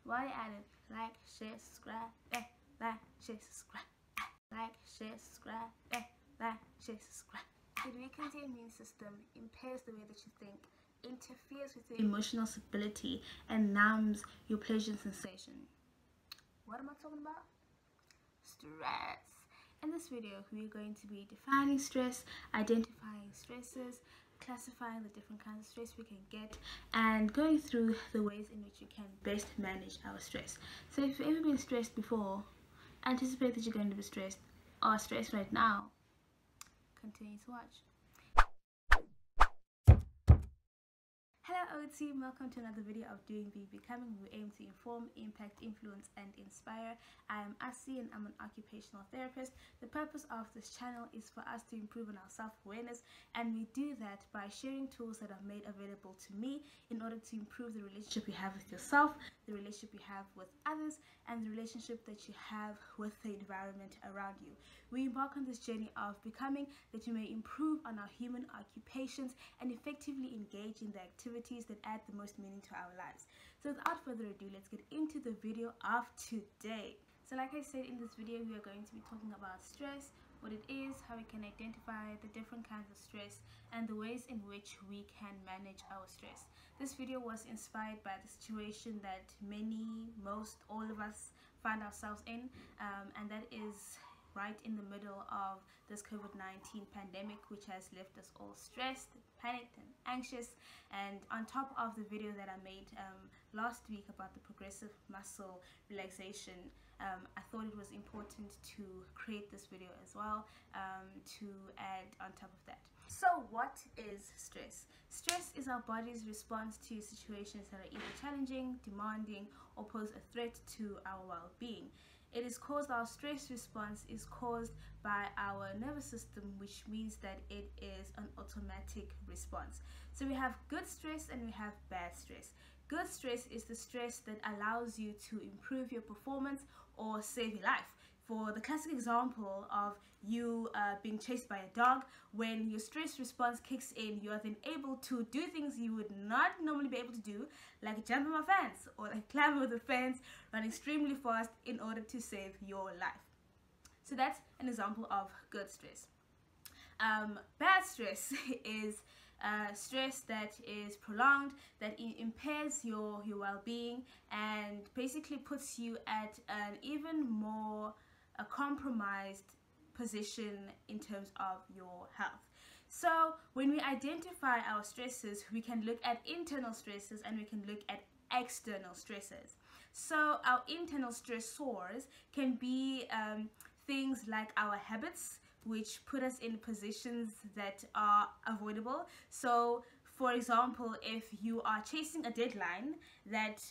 while you're at it, like, share, subscribe, like, share, subscribe, like, share, subscribe, like, share, subscribe. It weakens your immune system, impairs the way that you think, interferes with your emotional stability, and numbs your pleasure sensation. What am I talking about? Stress. In this video, we're going to be defining stress, identifying stresses, classifying the different kinds of stress we can get, and going through the ways in which you can best manage our stress. So if you've ever been stressed before, anticipate that you're going to be stressed or stressed right now. Continue to watch. Hello OT, welcome to another video of Doing Be Becoming. We aim to inform, impact, influence and inspire. I am Asi and I'm an occupational therapist. The purpose of this channel is for us to improve on our self-awareness, and we do that by sharing tools that are made available to me in order to improve the relationship you have with yourself, the relationship you have with others, and the relationship that you have with the environment around you. We embark on this journey of becoming that we may improve on our human occupations and effectively engage in the activities that add the most meaning to our lives. So without further ado, let's get into the video of today. So like I said, in this video we are going to be talking about stress, what it is, how we can identify the different kinds of stress, and the ways in which we can manage our stress. This video was inspired by the situation that all of us find ourselves in, and that is right in the middle of this COVID-19 pandemic, which has left us all stressed, panicked and anxious. And on top of the video that I made last week about the progressive muscle relaxation, I thought it was important to create this video as well, to add on top of that. So what is stress? Stress is our body's response to situations that are either challenging, demanding, or pose a threat to our well-being. Our stress response is caused by our nervous system, which means that it is an automatic response. So we have good stress and we have bad stress. Good stress is the stress that allows you to improve your performance or save your life. For the classic example of you being chased by a dog, when your stress response kicks in, you are then able to do things you would not normally be able to do, like jump on a fence or like climb over the fence, run extremely fast in order to save your life. So that's an example of good stress. Bad stress is stress that is prolonged, that impairs your well-being, and basically puts you at an even more compromised position in terms of your health. So when we identify our stresses, we can look at internal stresses and we can look at external stresses. So our internal stressors can be things like our habits, which put us in positions that are avoidable. So for example, if you are chasing a deadline that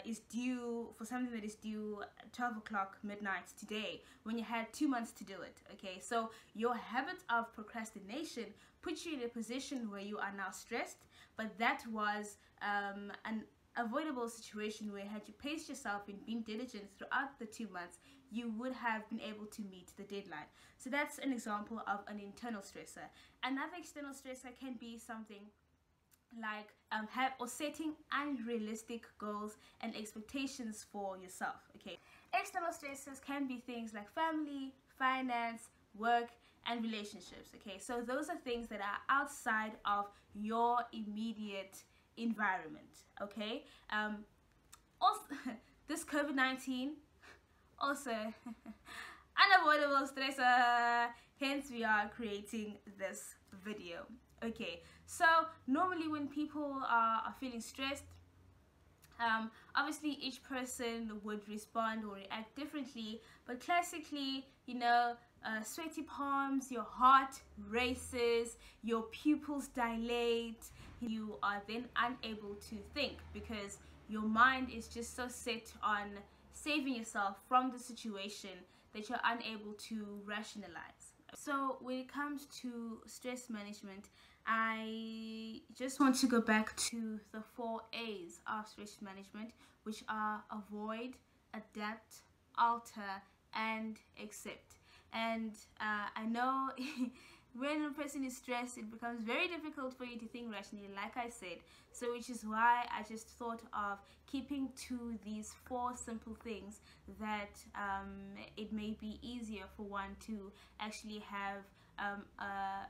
is due for something that is due 12 o'clock midnight today, when you had 2 months to do it, okay, so your habit of procrastination puts you in a position where you are now stressed, but that was an avoidable situation where, had you paced yourself and been diligent throughout the 2 months, you would have been able to meet the deadline. So that's an example of an internal stressor. Another external stressor can be something like setting unrealistic goals and expectations for yourself. Okay, external stresses can be things like family, finance, work, and relationships. Okay, so those are things that are outside of your immediate environment. Okay, also this COVID-19 also unavoidable stressor, hence we are creating this video. Okay, so normally when people are feeling stressed, obviously each person would respond or react differently, but classically, you know, sweaty palms, your heart races, your pupils dilate, you are then unable to think because your mind is just so set on saving yourself from the situation that you're unable to rationalize. So when it comes to stress management, I just want to go back to the 4 A's of stress management, which are avoid, adapt, alter, and accept. And I know when a person is stressed, it becomes very difficult for you to think rationally, like I said. So which is why I just thought of keeping to these 4 simple things that it may be easier for one to actually have a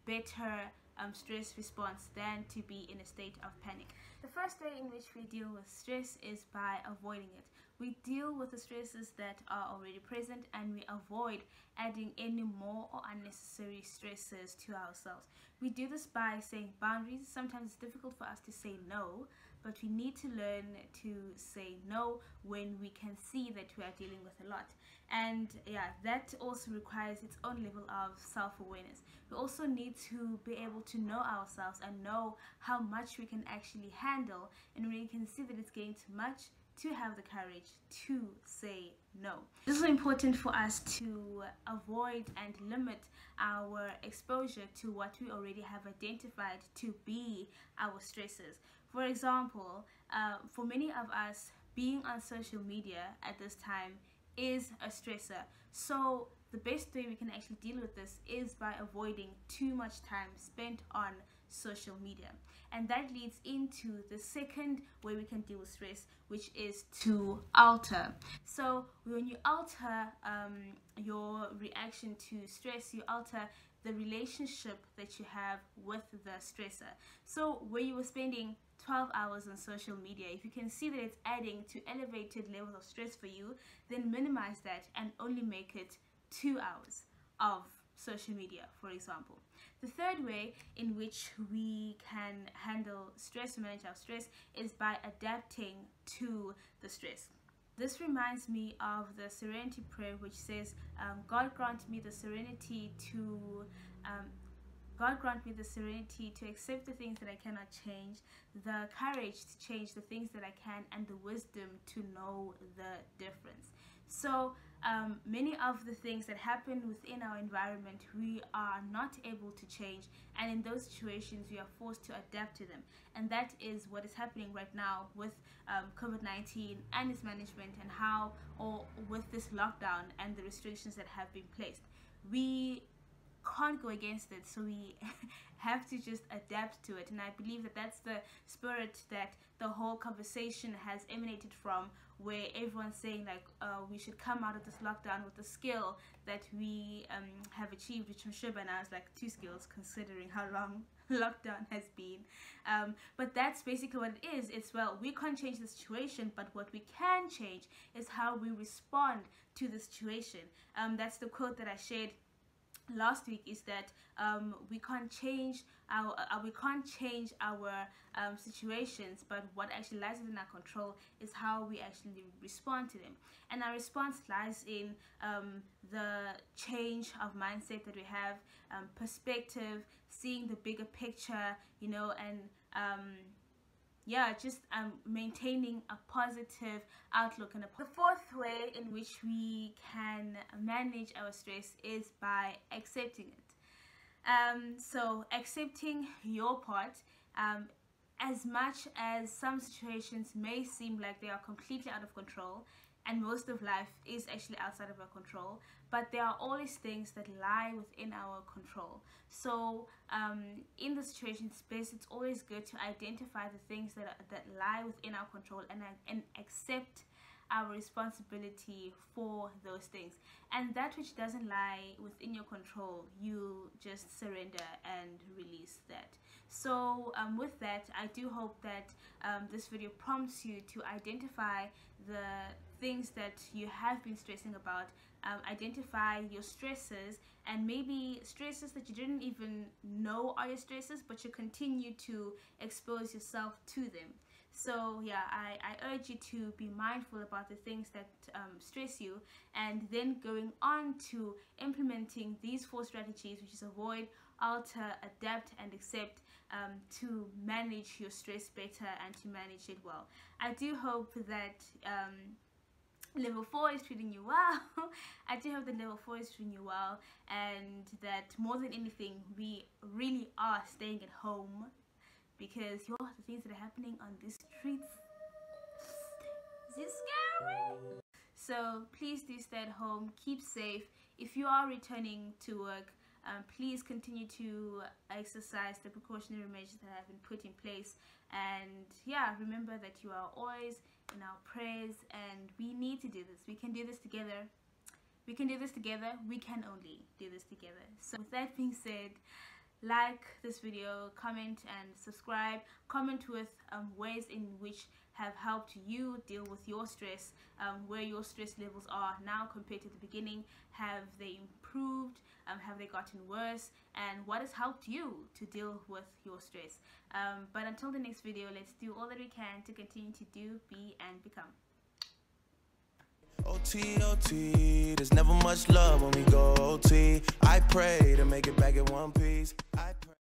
better stress response than to be in a state of panic. The first way in which we deal with stress is by avoiding it. We deal with the stresses that are already present, and we avoid adding any more or unnecessary stresses to ourselves. We do this by saying boundaries. Sometimes it's difficult for us to say no, but we need to learn to say no when we can see that we are dealing with a lot. And yeah, that also requires its own level of self-awareness. We also need to be able to know ourselves and know how much we can actually handle, and when we can see that it's getting too much, to have the courage to say no. This is important for us to avoid and limit our exposure to what we already have identified to be our stresses. For example, for many of us, being on social media at this time is a stressor. So the best way we can actually deal with this is by avoiding too much time spent on social media. And that leads into the second way we can deal with stress, which is to alter. So when you alter your reaction to stress, you alter the relationship that you have with the stressor. So where you were spending 12 hours on social media, if you can see that it's adding to elevated levels of stress for you, then minimize that and only make it 2 hours of social media, for example. The third way in which we can handle stress, manage our stress, is by adapting to the stress. This reminds me of the serenity prayer, which says, God grant me the serenity to accept the things that I cannot change, the courage to change the things that I can, and the wisdom to know the difference. So many of the things that happen within our environment, we are not able to change, and in those situations we are forced to adapt to them. And that is what is happening right now with COVID-19 and its management, and how, or with this lockdown and the restrictions that have been placed. We can't go against it, so we have to just adapt to it. And I believe that that's the spirit that the whole conversation has emanated from, where everyone's saying like we should come out of this lockdown with the skill that we have achieved, which I'm sure by now is like 2 skills considering how long lockdown has been. But that's basically what it is. It's, well, we can't change the situation, but what we can change is how we respond to the situation. That's the quote that I shared last week, is that we can't change our situations, but what actually lies within our control is how we actually respond to them. And our response lies in the change of mindset that we have, perspective, seeing the bigger picture, you know, and yeah, just maintaining a positive outlook. And the fourth way in which we can manage our stress is by accepting it. So accepting your part, as much as some situations may seem like they are completely out of control, and most of life is actually outside of our control, but there are always things that lie within our control. So in the situation space, it's always good to identify the things that lie within our control, and accept our responsibility for those things. And that which doesn't lie within your control, you just surrender and release that. So with that, I do hope that this video prompts you to identify the things that you have been stressing about, identify your stresses, and maybe stresses that you didn't even know are your stresses, but you continue to expose yourself to them. So yeah, I urge you to be mindful about the things that stress you, and then going on to implementing these 4 strategies, which is avoid, alter, adapt, and accept, to manage your stress better and to manage it well. I do hope that level 4 is treating you well. I do hope that level 4 is treating you well, and that more than anything, we really are staying at home, because the things that are happening on these streets is scary. So please do stay at home, keep safe. If you are returning to work, Please continue to exercise the precautionary measures that have been put in place, and yeah, remember that you are always in our prayers, and we need to do this. We can do this together. We can do this together. We can only do this together. So with that being said, like this video, comment and subscribe. Comment with ways in which have helped you deal with your stress, where your stress levels are now compared to the beginning. Have they improved? Have they gotten worse? And what has helped you to deal with your stress? But until the next video, let's do all that we can to continue to do, be, and become. OT, OT, there's never much love when we go OT. I pray to make it back in one piece.